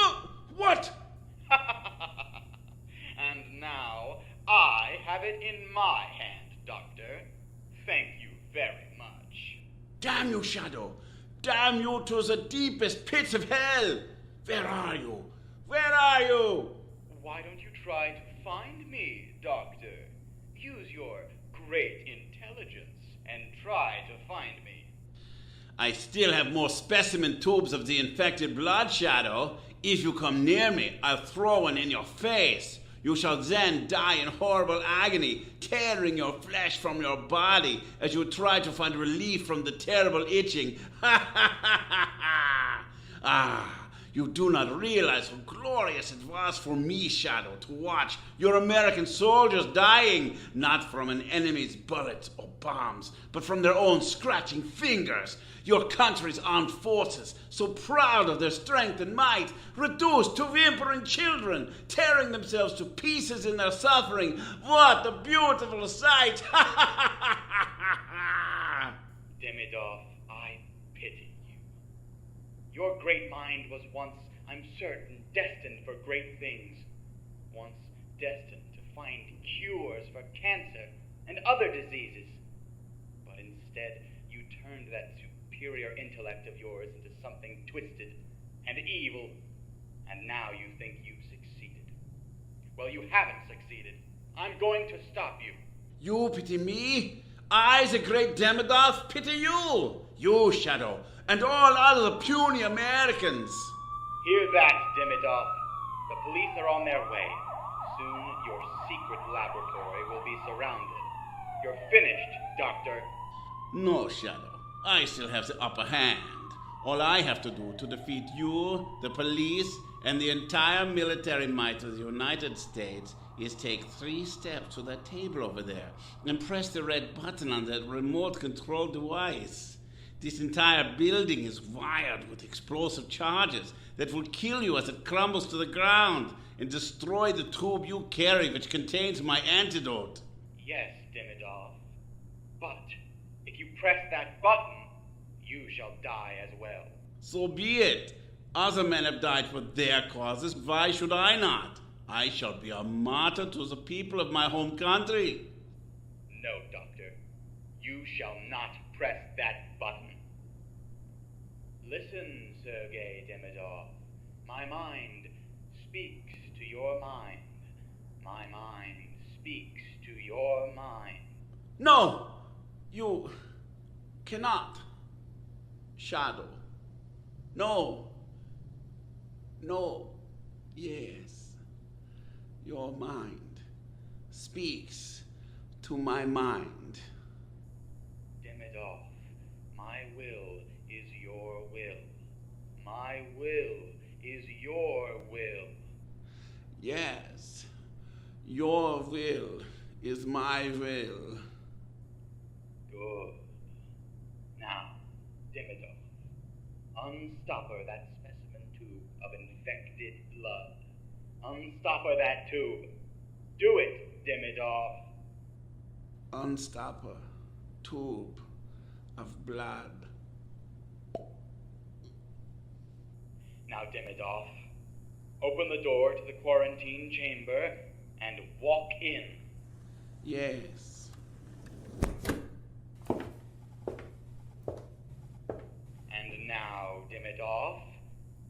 K: What?
B: And now I have it in my hand, Doctor. Thank you very much.
K: Damn you, Shadow! Damn you to the deepest pits of hell! Where are you? Where are you?
B: Why don't you try to find me, Doctor? Use your great intelligence and try to find me.
K: I still have more specimen tubes of the infected blood, Shadow. If you come near me, I'll throw one in your face. You shall then die in horrible agony, tearing your flesh from your body as you try to find relief from the terrible itching. Ha ha ha ha ha! Ah, You do not realize how glorious it was for me, Shadow, to watch your American soldiers dying, not from an enemy's bullets or bombs, but from their own scratching fingers. Your country's armed forces, so proud of their strength and might, reduced to whimpering children, tearing themselves to pieces in their suffering. What a beautiful sight!
B: Demidov, I pity you. Your great mind was once, I'm certain, destined for great things. Once destined to find cures for cancer and other diseases. But instead, you turned that superior intellect of yours into something twisted and evil, and now you think you've succeeded. Well, you haven't succeeded. I'm going to stop you.
K: You pity me? I, the great Demidov, pity you. You, Shadow, and all other puny Americans.
B: Hear that, Demidov. The police are on their way. Soon your secret laboratory will be surrounded. You're finished, Doctor.
K: No, Shadow. I still have the upper hand. All I have to do to defeat you, the police, and the entire military might of the United States is take 3 steps to that table over there and press the red button on that remote control device. This entire building is wired with explosive charges that will kill you as it crumbles to the ground and destroy the tube you carry, which contains my antidote.
B: Yes, Demidov. But if you press that button, you shall die as well.
K: So be it. Other men have died for their causes. Why should I not? I shall be a martyr to the people of my home country.
B: No, Doctor. You shall not press that button. Listen, Sergei Demidov. My mind speaks to your mind. My mind speaks to your mind.
K: No! You cannot. Shadow. No. No. Yes. Your mind speaks to my mind.
B: Demidov, my will is your will. My will is your will.
K: Yes. Your will is my will.
B: Good. Now, Demidov, unstopper that specimen tube of infected blood. Unstopper that tube. Do it, Demidov.
K: Unstopper tube of blood.
B: Now, Demidov, open the door to the quarantine chamber and walk in.
K: Yes.
B: And now, Demidov,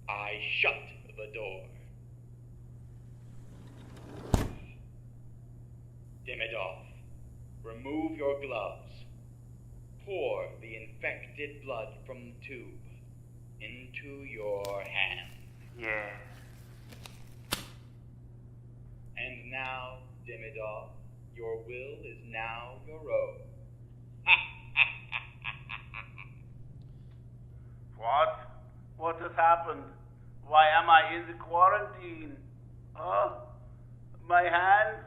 B: I shut the door. Demidov, remove your gloves. Pour the infected blood from the tube into your hand.
K: Yes.
B: And now, Demidov, your will is now your own.
K: What? What has happened? Why am I in the quarantine? Huh? My hands?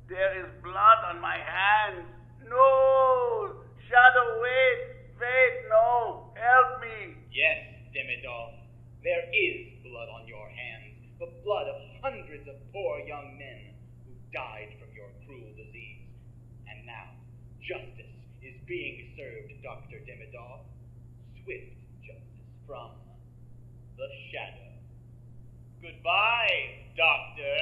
K: There is blood on my hands. No! Shadow, wait, no! Help me!
B: Yes, Demidov, there is blood on your hands. The blood of hundreds of poor young men who died from your cruel disease. And now, justice is being served, Dr. Demidov. Swift justice from the Shadow. Goodbye, Doctor.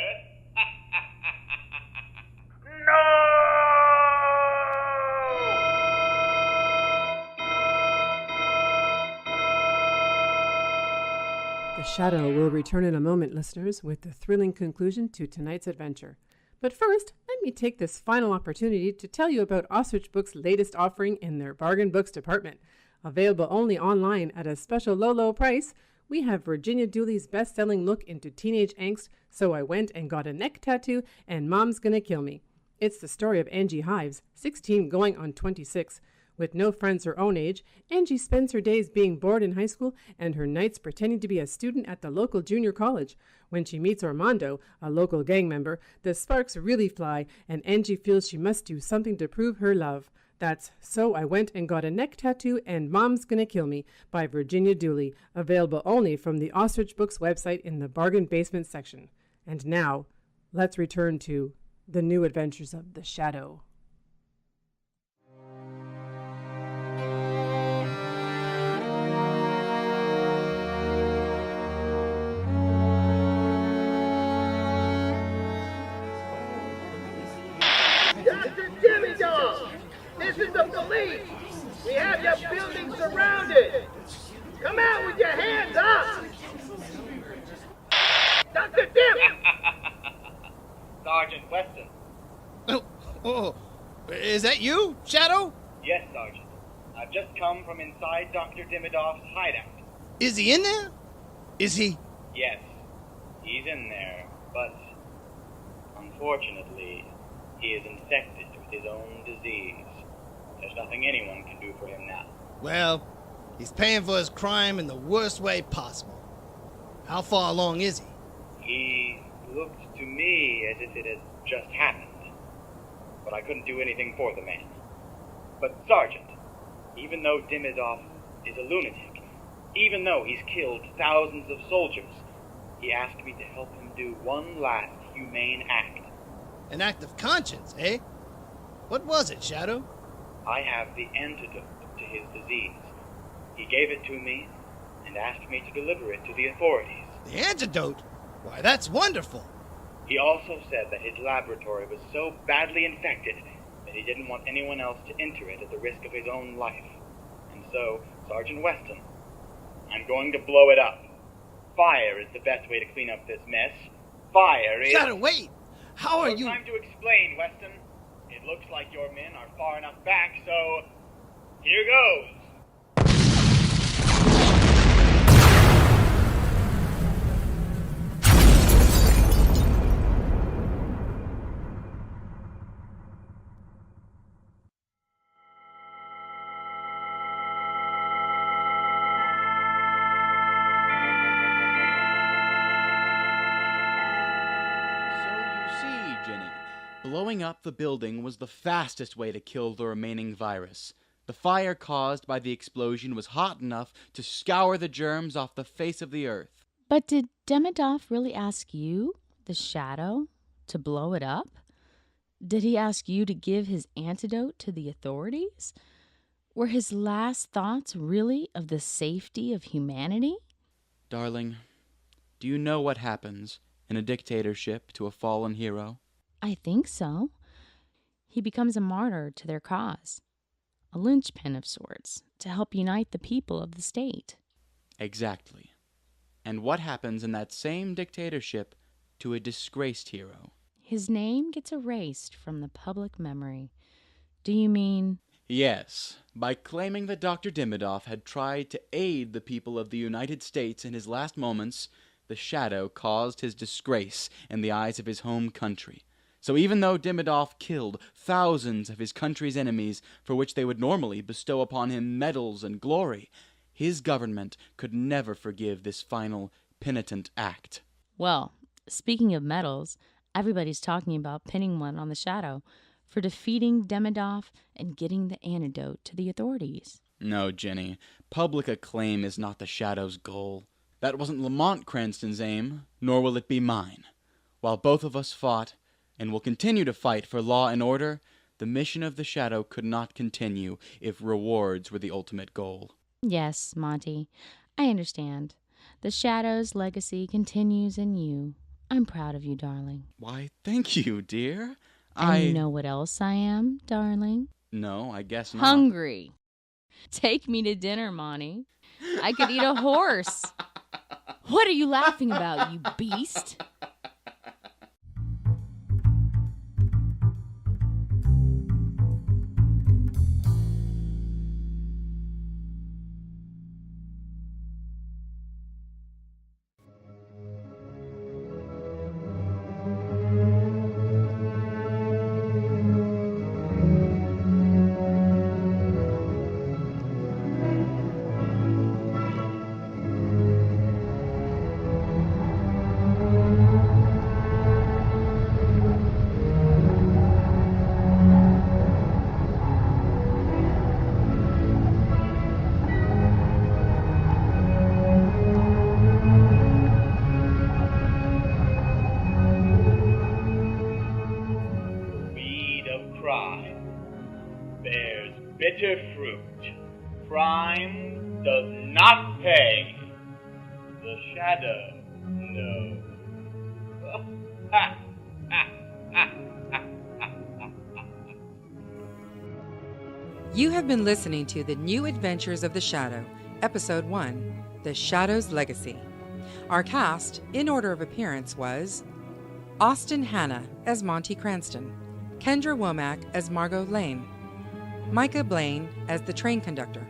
S: The Shadow will return in a moment, listeners, with the thrilling conclusion to tonight's adventure. But first, let me take this final opportunity to tell you about Ostrich Books' latest offering in their bargain books department. Available only online at a special low price, we have Virginia Dooley's best-selling look into teenage angst, So I Went and Got a Neck Tattoo, and Mom's Gonna Kill Me. It's the story of Angie Hives, 16 going on 26, With no friends her own age, Angie spends her days being bored in high school and her nights pretending to be a student at the local junior college. When she meets Armando, a local gang member, the sparks really fly and Angie feels she must do something to prove her love. That's So I Went and Got a Neck Tattoo and Mom's Gonna Kill Me by Virginia Dooley, available only from the Ostrich Books website in the bargain basement section. And now, let's return to The New Adventures of the Shadow.
T: Dr. Jimmy Dog! This is the police! We have your building surrounded! Come out with your hands up! Dr. Dim!
B: Sergeant Weston.
P: Oh, is that you, Shadow?
B: Yes, Sergeant. I've just come from inside Dr. Dimidoff's hideout.
P: Is he in there? Is he?
B: Yes, he's in there, but unfortunately, he is infected with his own disease. There's nothing anyone can do for him now.
P: Well, he's paying for his crime in the worst way possible. How far along is he?
B: He looked to me as if it had just happened, but I couldn't do anything for the man. But, Sergeant, even though Dimidoff is a lunatic, even though he's killed thousands of soldiers, he asked me to help him do one last humane act.
P: An act of conscience, eh? What was it, Shadow?
B: I have the antidote to his disease. He gave it to me and asked me to deliver it to the authorities.
P: The antidote? Why, that's wonderful.
B: He also said that his laboratory was so badly infected that he didn't want anyone else to enter it at the risk of his own life. And so, Sergeant Weston, I'm going to blow it up. Fire is the best way to clean up this mess. Fire is...
P: Shadow, wait! How are you...
B: Time to explain, Weston. It looks like your men are far enough back, so... here goes.
E: Blowing up the building was the fastest way to kill the remaining virus. The fire caused by the explosion was hot enough to scour the germs off the face of the earth.
I: But did Demidoff really ask you, the Shadow, to blow it up? Did he ask you to give his antidote to the authorities? Were his last thoughts really of the safety of humanity?
E: Darling, do you know what happens in a dictatorship to a fallen hero?
I: I think so. He becomes a martyr to their cause, a linchpin of sorts, to help unite the people of the state.
E: Exactly. And what happens in that same dictatorship to a disgraced hero?
I: His name gets erased from the public memory. Do you mean...
E: Yes, by claiming that Dr. Dimidoff had tried to aid the people of the United States in his last moments, the Shadow caused his disgrace in the eyes of his home country. So even though Dimidoff killed thousands of his country's enemies for which they would normally bestow upon him medals and glory, his government could never forgive this final penitent act.
I: Well, speaking of medals, everybody's talking about pinning one on the Shadow for defeating Demidoff and getting the antidote to the authorities.
E: No, Jenny. Public acclaim is not the Shadow's goal. That wasn't Lamont Cranston's aim, nor will it be mine. While both of us fought, and will continue to fight for law and order, the mission of the Shadow could not continue if rewards were the ultimate goal.
I: Yes, Monty, I understand. The Shadow's legacy continues in you. I'm proud of you, darling.
E: Why, thank you, dear.
I: And you know what else I am, darling?
E: No, I guess not.
I: Hungry. Take me to dinner, Monty. I could eat a horse. What are you laughing about, you beast?
B: bitter fruit. Crime does not pay. The shadow knows.
C: You have been listening to The New Adventures of the Shadow, Episode 1, The Shadow's Legacy. Our cast, in order of appearance, was Austin Hanna as Monty Cranston, Kendra Womack as Margo Lane, Micah Blaine as the train conductor,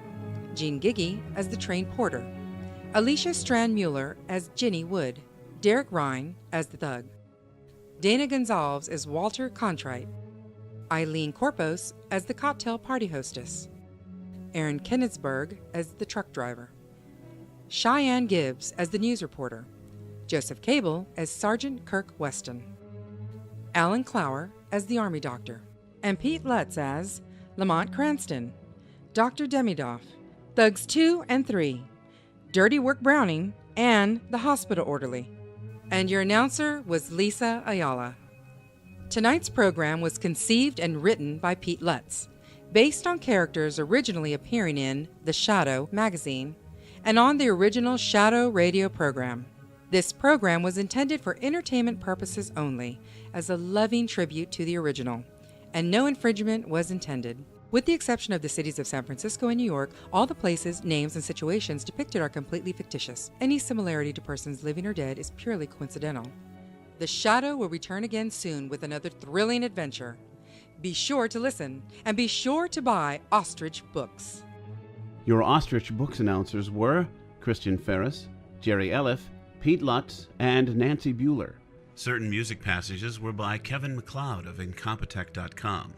C: Jean Giggy as the train porter, Alicia Strand-Mueller as Ginny Wood, Derek Rhine as the thug, Dana Gonzalez as Walter Contrite, Eileen Corpos as the cocktail party hostess, Aaron Kenigsberg as the truck driver, Cheyenne Gibbs as the news reporter, Joseph Cable as Sergeant Kirk Weston, Alan Clower as the army doctor, and Pete Lutz as Lamont Cranston, Dr. Demidoff, Thugs 2 and 3, Dirty Work Browning, and the hospital orderly. And your announcer was Lisa Ayala. Tonight's program was conceived and written by Pete Lutz, based on characters originally appearing in The Shadow magazine and on the original Shadow radio program. This program was intended for entertainment purposes only, as a loving tribute to the original, and no infringement was intended. With the exception of the cities of San Francisco and New York, all the places, names, and situations depicted are completely fictitious. Any similarity to persons living or dead is purely coincidental. The Shadow will return again soon with another thrilling adventure. Be sure to listen, and be sure to buy Ostrich Books.
A: Your Ostrich Books announcers were Christian Ferris, Jerry Elliff, Pete Lutz, and Nancy Bueller. Certain music passages were by Kevin MacLeod of Incompetech.com.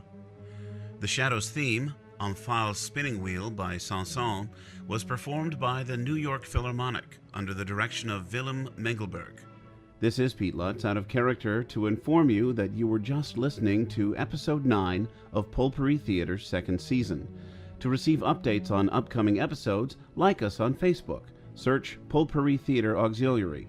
A: The Shadow's theme, Omphale's Spinning Wheel by Sanson, was performed by the New York Philharmonic under the direction of Willem Mengelberg. This is Pete Lutz, out of character, to inform you that you were just listening to Episode 9 of Pulp-Pourri Theatre's second season. To receive updates on upcoming episodes, like us on Facebook. Search Pulp-Pourri Theatre Auxiliary.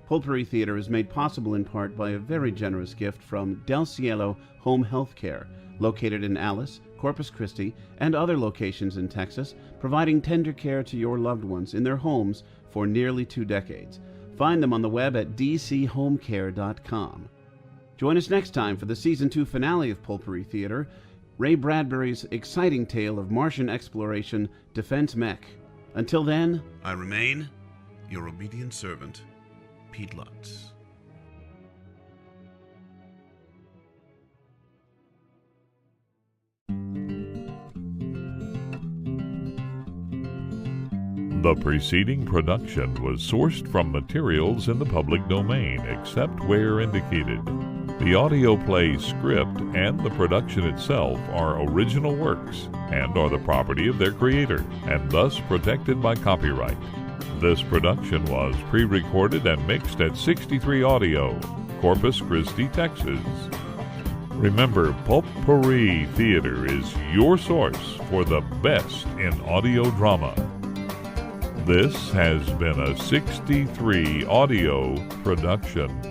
A: Pulp-Pourri Theatre is made possible in part by a very generous gift from Del Cielo Home Health Care, located in Alice, Corpus Christi, and other locations in Texas, providing tender care to your loved ones in their homes for nearly 2 decades. Find them on the web at dchomecare.com. Join us next time for the Season 2 finale of Pulp-Pourri Theatre, Ray Bradbury's exciting tale of Martian exploration, Defense Mech. Until then, I remain your obedient servant, Pete Lutz.
U: The preceding production was sourced from materials in the public domain, except where indicated. The audio play script and the production itself are original works and are the property of their creator, and thus protected by copyright. This production was pre-recorded and mixed at 63 Audio, Corpus Christi, Texas. Remember, Pulp-Pourri Theatre is your source for the best in audio drama. This has been a 63 Audio production.